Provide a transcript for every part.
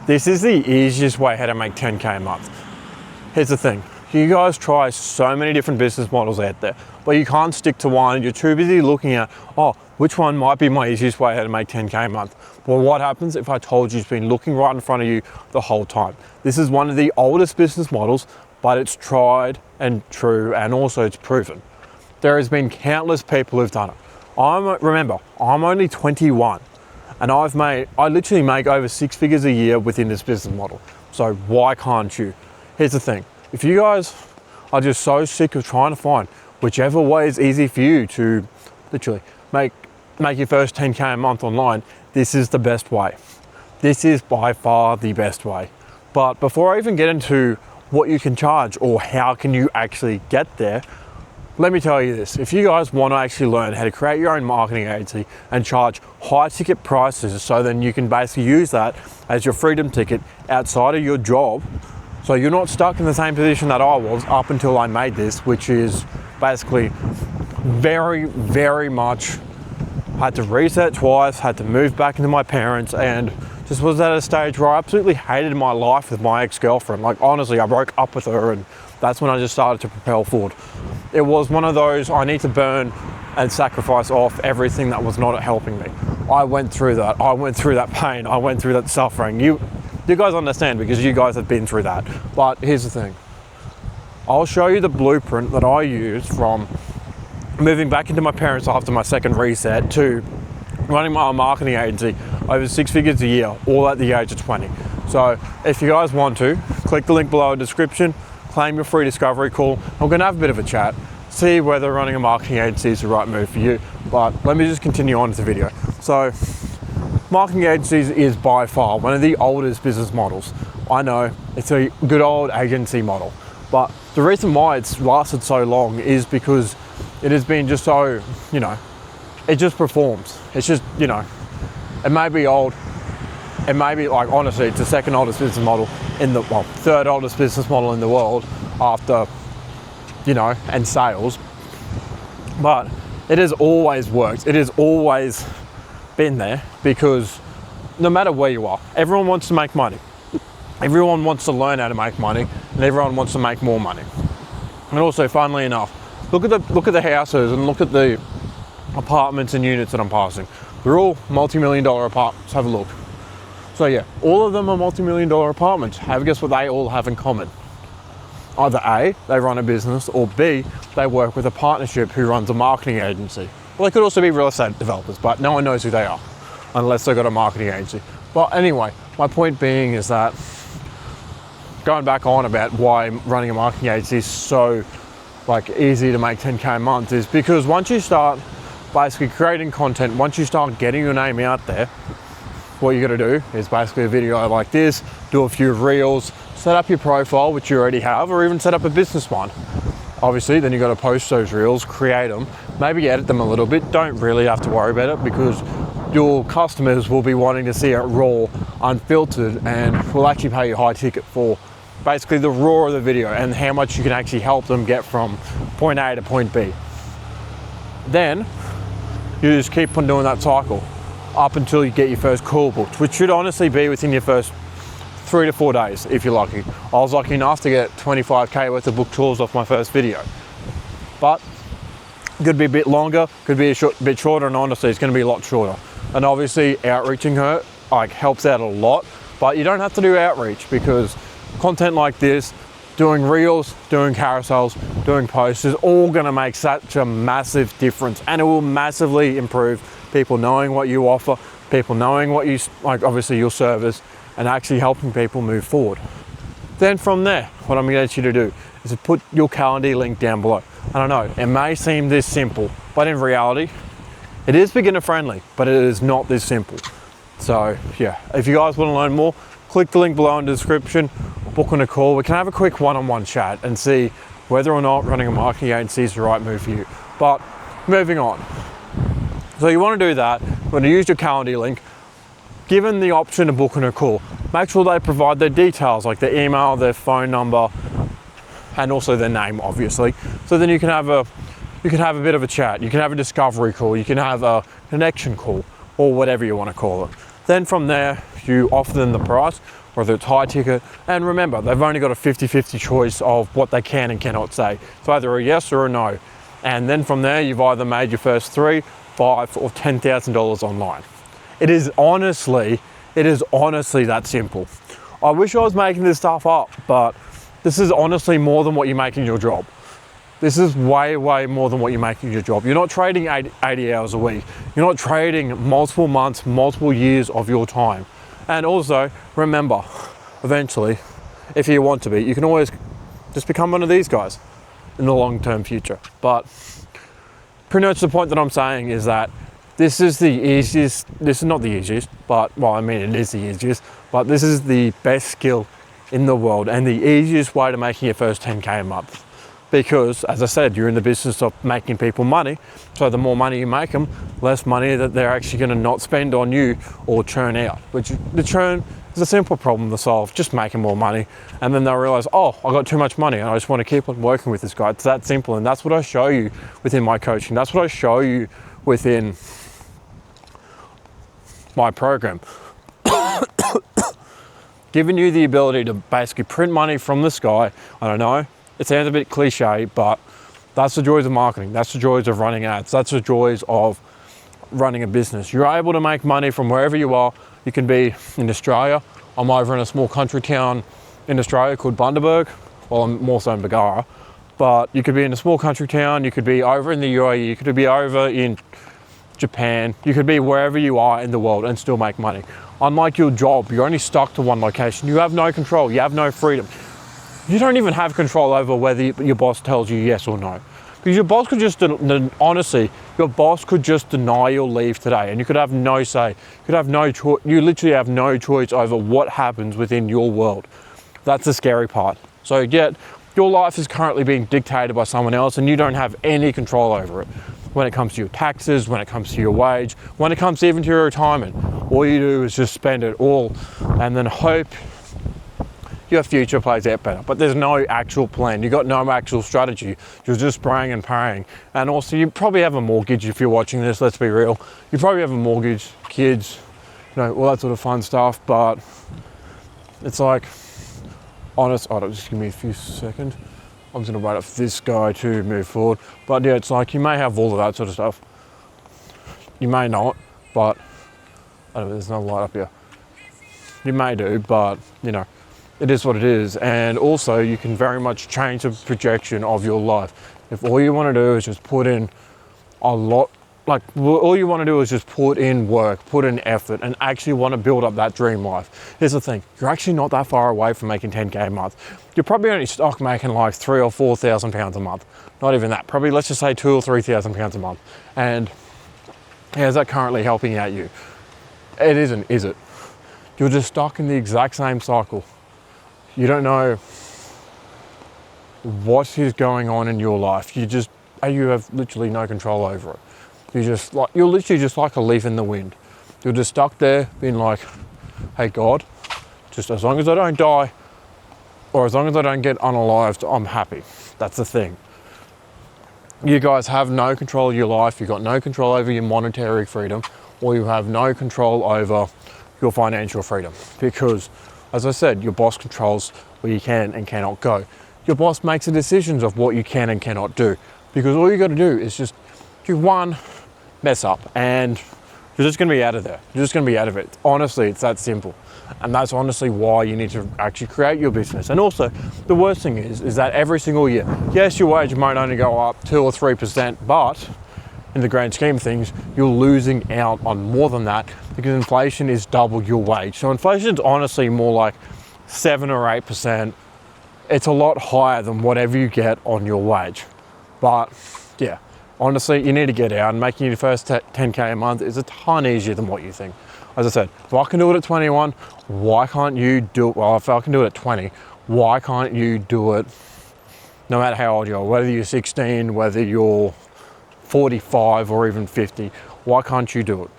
This is the easiest way how to make 10K a month. Here's the thing. You guys try so many different business models out there, but you can't stick to one. You're too busy looking at, oh, which one might be my easiest way how to make 10K a month? Well, what happens if I told you it's been looking right in front of you the whole time? This is one of the oldest business models, but it's tried and true, and also it's proven. There has been countless people who've done it. Remember, I'm only 21. And I literally make over 6 figures a year within this business model. So why can't you? Here's the thing. If you guys are just so sick of trying to find whichever way is easy for you to literally make your first 10K a month online, this is the best way. This is by far the best way. But before I even get into what you can charge or how can you actually get there, let me tell you this, if you guys want to actually learn how to create your own marketing agency and charge high ticket prices, so then you can basically use that as your freedom ticket outside of your job, so you're not stuck in the same position that I was up until I made this, which is basically very, very much, had to reset twice, had to move back into my parents, and just was at a stage where I absolutely hated my life with my ex-girlfriend. Like honestly, I broke up with her, and that's when I just started to propel forward. It was one of those, I need to burn and sacrifice off everything that was not helping me. I went through that. I went through that pain. I went through that suffering. You guys understand because you guys have been through that. But here's the thing. I'll show you the blueprint that I used from moving back into my parents after my second reset to running my own marketing agency over 6 figures a year, all at the age of 20. So if you guys want to, click the link below in the description, claim your free discovery call. I'm gonna have a bit of a chat, see whether running a marketing agency is the right move for you. But let me just continue on with the video. So marketing agencies is by far one of the oldest business models. I know it's a good old agency model, but the reason why it's lasted so long is because it has been just so, it just performs. It's just, it may be old. It may be like, honestly, it's the second oldest business model third oldest business model in the world after, and sales. But it has always worked. It has always been there because no matter where you are, everyone wants to make money. Everyone wants to learn how to make money, and everyone wants to make more money. And also, funnily enough, look at the houses and look at the apartments and units that I'm passing. They're all multi-million-dollar apartments. Have a look. So yeah, all of them are multi-million-dollar apartments. Guess what they all have in common? Either A, they run a business, or B, they work with a partnership who runs a marketing agency. Well, they could also be real estate developers, but no one knows who they are unless they've got a marketing agency. But anyway, my point being is that going back on about why running a marketing agency is so easy to make 10K a month is because once you start basically creating content, once you start getting your name out there, what you got to do is basically a video like this, do a few reels, set up your profile, which you already have, or even set up a business one. Obviously, then you got to post those reels, create them, maybe edit them a little bit. Don't really have to worry about it because your customers will be wanting to see it raw, unfiltered, and will actually pay you high ticket for basically the raw of the video and how much you can actually help them get from point A to point B. Then you just keep on doing that cycle up until you get your first call booked, which should honestly be within your first 3 to 4 days if you're lucky. I was lucky enough to get 25K worth of booked calls off my first video. But could be a bit longer, could be a bit shorter, and honestly it's going to be a lot shorter. And obviously outreaching her helps out a lot, but you don't have to do outreach because content like this, doing reels, doing carousels, doing posts is all going to make such a massive difference, and it will massively improve people knowing what you offer, people knowing what you obviously your service, and actually helping people move forward. Then from there, what I'm going to get you to do is to put your Calendly link down below. I don't know, it may seem this simple, but in reality, it is beginner friendly, but it is not this simple. So yeah, if you guys want to learn more, click the link below in the description, book on a call. We can have a quick one-on-one chat and see whether or not running a marketing agency is the right move for you. But moving on. So you want to do that, you want to use your Calendly link, given the option to book on a call, make sure they provide their details like their email, their phone number, and also their name, obviously. So then you can have a bit of a chat, you can have a discovery call, you can have a connection call, or whatever you want to call it. Then from there, you offer them the price, whether it's high ticket. And remember, they've only got a 50-50 choice of what they can and cannot say. It's either a yes or a no. And then from there, you've either made your first $3, $5, or $10,000 online. It is honestly that simple. I wish I was making this stuff up, but this is honestly more than what you make in your job. This is way, way more than what you make in your job. You're not trading 80 hours a week. You're not trading multiple months, multiple years of your time. And also, remember, eventually, if you want to be, you can always just become one of these guys in the long-term future. But pretty much the point that I'm saying is that this is the easiest, this is not the easiest, but, well, I mean, it is the easiest, but this is the best skill in the world and the easiest way to making your first 10K a month. Because, as I said, you're in the business of making people money. So the more money you make them, less money that they're actually going to not spend on you or churn out. Which the churn is a simple problem to solve, just making more money. And then they'll realize, oh, I got too much money and I just want to keep on working with this guy. It's that simple. And that's what I show you within my coaching. That's what I show you within my program. Giving you the ability to basically print money from the sky. I don't know. It sounds a bit cliche, but that's the joys of marketing. That's the joys of running ads. That's the joys of running a business. You're able to make money from wherever you are. You can be in Australia. I'm over in a small country town in Australia called Bundaberg. Well, I'm more so in Bargara. But you could be in a small country town. You could be over in the UAE. You could be over in Japan. You could be wherever you are in the world and still make money. Unlike your job, you're only stuck to one location. You have no control. You have no freedom. You don't even have control over whether your boss tells you yes or no. Because your boss could just, honestly, your boss could just deny your leave today and you could have no say. You could have no choice. You literally have no choice over what happens within your world. That's the scary part. So yet, your life is currently being dictated by someone else and you don't have any control over it. When it comes to your taxes, when it comes to your wage, when it comes even to your retirement, all you do is just spend it all and then hope your future plays out better. But there's no actual plan. You've got no actual strategy. You're just praying and praying. And also you probably have a mortgage if you're watching this, let's be real. You probably have a mortgage, kids, all that sort of fun stuff. But it's like, just give me a few seconds. I'm just gonna wait up for this guy to move forward. But yeah, it's like you may have all of that sort of stuff. You may not, but I don't know, there's no light up here. You may do, but it is what it is. And also you can very much change the projection of your life. If all you want to do is just put in all you want to do is just put in work, put in effort, and actually want to build up that dream life. Here's the thing, you're actually not that far away from making 10K a month. You're probably only stuck making like £3,000 or £4,000 a month. Not even that, probably let's just say £2,000 or £3,000 a month. And how's that currently helping out you? It isn't, is it? You're just stuck in the exact same cycle. You don't know what is going on in your life. You have literally no control over it. You're literally just like a leaf in the wind. You're just stuck there being like, hey God, just as long as I don't die or as long as I don't get unalived, I'm happy. That's the thing. You guys have no control of your life. You've got no control over your monetary freedom, or you have no control over your financial freedom. Because, as I said, your boss controls where you can and cannot go. Your boss makes the decisions of what you can and cannot do. Because all you got to do is just do one mess up and you're just going to be out of there. You're just going to be out of it. Honestly, it's that simple. And that's honestly why you need to actually create your business. And also, the worst thing is that every single year, yes, your wage might only go up 2 or 3%, but in the grand scheme of things, you're losing out on more than that because inflation is double your wage. So inflation is honestly more like 7 or 8%. It's a lot higher than whatever you get on your wage. But yeah, honestly, you need to get out, and making your first 10K a month is a ton easier than what you think. As I said, if I can do it at 21, why can't you do it? Well, if I can do it at 20, why can't you do it no matter how old you are? Whether you're 16, whether you're 45 or even 50, why can't you do it?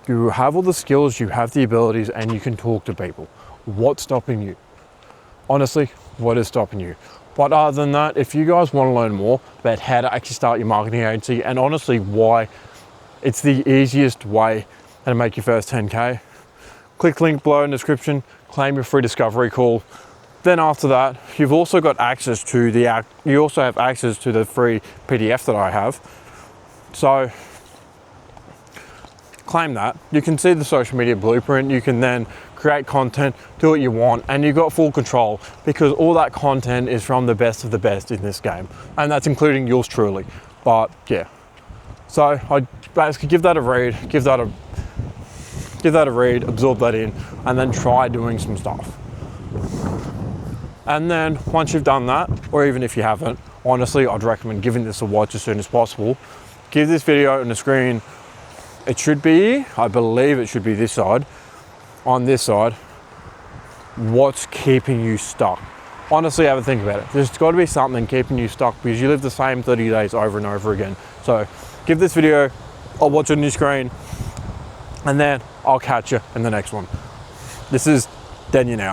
You have all the skills, you have the abilities, and you can talk to people. What's stopping you? Honestly, what is stopping you? But other than that, if you guys want to learn more about how to actually start your marketing agency and honestly why it's the easiest way to make your first 10K, click the link below in the description, claim your free discovery call. Then after that, you've also got access to you also have access to the free PDF that I have. So claim that. You can see the social media blueprint. You can then create content, do what you want, and you've got full control because all that content is from the best of the best in this game. And that's including yours truly. But yeah. So I basically give that a read, absorb that in, and then try doing some stuff. And then once you've done that, or even if you haven't, honestly, I'd recommend giving this a watch as soon as possible. Give this video on the screen. It should be, I believe it should be this side. On this side, what's keeping you stuck? Honestly, have a think about it. There's got to be something keeping you stuck because you live the same 30 days over and over again. So give this video, I'll watch it on your screen, and then I'll catch you in the next one. This is Denyon out.